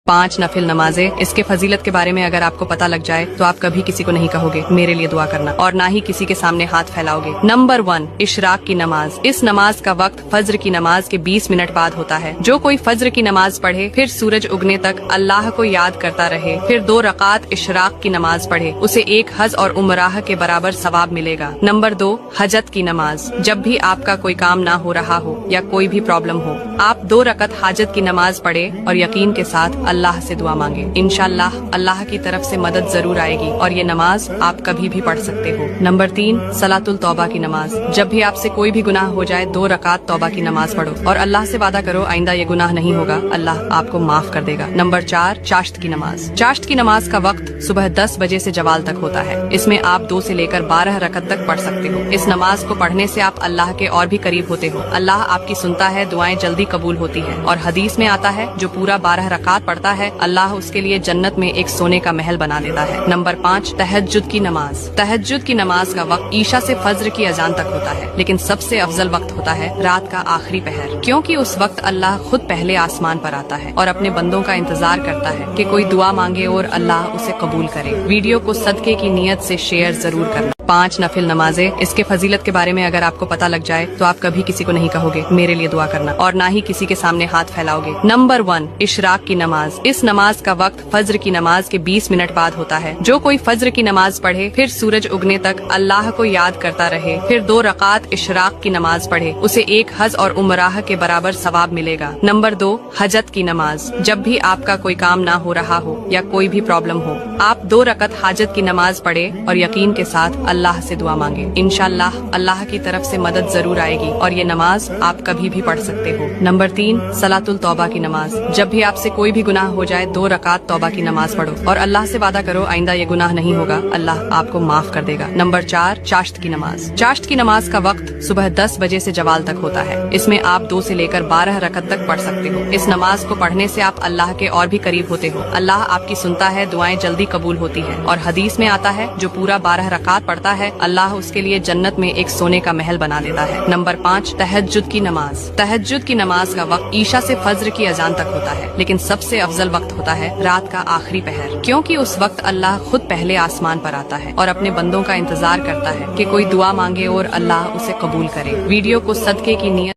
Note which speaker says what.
Speaker 1: 5 नफिल नमाजें। इसके फजीलत के बारे में अगर आपको पता लग जाए तो आप कभी किसी को नहीं कहोगे मेरे लिए दुआ करना, और ना ही किसी के सामने हाथ फैलाओगे। नंबर 1, इशराक की नमाज। इस नमाज का वक्त फज्र की नमाज के 20 मिनट बाद होता है। जो कोई फज्र की नमाज पढ़े फिर सूरज उगने तक अल्लाह को याद करता रहे, फिर 2 रकात इशराक की नमाज पढ़े, उसे 1 हज और उमराह के बराबर सवाब मिलेगा। नंबर 2, हजत की नमाज। जब भी आपका कोई काम ना हो रहा हो या कोई भी प्रॉब्लम हो, आप 2 रकत हाजत की नमाज पढ़े और यकीन के साथ अल्लाह से दुआ मांगे। इंशाअल्लाह अल्लाह की तरफ से मदद जरूर आएगी और ये नमाज आप कभी भी पढ़ सकते हो। नंबर 3, सलातुल तौबा की नमाज। जब भी आपसे कोई भी गुनाह हो जाए 2 रकात तौबा की नमाज पढ़ो और अल्लाह से वादा करो आइंदा ये गुनाह नहीं होगा, अल्लाह आपको माफ कर देगा। नंबर 4, चाश्त की नमाज। चाश्त की नमाज का वक्त सुबह 10 बजे से जवाल तक होता है। इसमें आप 2 से लेकर 12 रकत तक पढ़ सकते हो। इस नमाज को पढ़ने से आप अल्लाह के और भी करीब होते हो। अल्लाह आपकी सुनता है, दुआएं जल्दी कबूल होती है। और हदीस में आता है जो पूरा 12 रकात पढ़ता है अल्लाह उसके लिए जन्नत में एक सोने का महल बना देता है। नंबर 5, तहज्जुद की नमाज। तहज्जुद की नमाज का वक्त ईशा से फज्र की अजान तक होता है, लेकिन सबसे अफजल वक्त होता है रात का आखिरी पहर, क्योंकि उस वक्त अल्लाह खुद पहले आसमान पर आता है और अपने बंदों का इंतजार करता है कि कोई दुआ मांगे और अल्लाह उसे कबूल करे। वीडियो को सदके की नियत से शेयर जरूर करना। 5 नफिल नमाजें। इसके फजीलत के बारे में अगर आपको पता लग जाए तो आप कभी किसी को नहीं कहोगे मेरे लिए दुआ करना, और ना ही किसी के सामने हाथ फैलाओगे। नंबर 1, इशराक की नमाज। इस नमाज का वक्त फज्र की नमाज के 20 मिनट बाद होता है। जो कोई फज्र की नमाज पढ़े फिर सूरज उगने तक अल्लाह को याद करता रहे, फिर 2 रकात इशराक की नमाज पढ़े, उसे 1 हज और उमराह के बराबर सवाब मिलेगा। नंबर 2, हजत की नमाज। जब भी आपका कोई काम ना हो रहा हो या कोई भी प्रॉब्लम हो, आप 2 रकत हाजत की नमाज पढ़े और यकीन के साथ अल्लाह से दुआ मांगे। इंशाअल्लाह अल्लाह की तरफ से मदद जरूर आएगी और ये नमाज आप कभी भी पढ़ सकते हो। नंबर 3, सलातुल तौबा की नमाज। जब भी आपसे कोई भी गुनाह हो जाए 2 रकात तौबा की नमाज पढ़ो और अल्लाह से वादा करो आइंदा ये गुनाह नहीं होगा, अल्लाह आपको माफ कर देगा। नंबर 4, चाश्त की नमाज। चाश्त की नमाज का वक्त सुबह 10 बजे से जवाल तक होता है। इसमें आप 2 से लेकर 12 रकत तक पढ़ सकते हो। इस नमाज को पढ़ने से आप अल्लाह के और भी करीब होते हो। अल्लाह आपकी सुनता है, दुआएं जल्दी कबूल होती है। और हदीस में आता है जो पूरा 12 रकात पढ़ता है अल्लाह उसके लिए जन्नत में एक सोने का महल बना देता है। नंबर 5, तहज्जुद की नमाज। तहज्जुद की नमाज का वक्त ईशा से फज्र की अजान तक होता है, लेकिन सबसे अफजल वक्त होता है रात का आखिरी पहर, क्योंकि उस वक्त अल्लाह खुद पहले आसमान पर आता है और अपने बंदों का इंतजार करता है कि कोई दुआ मांगे और अल्लाह उसे कबूल करे। वीडियो को सदके की नियत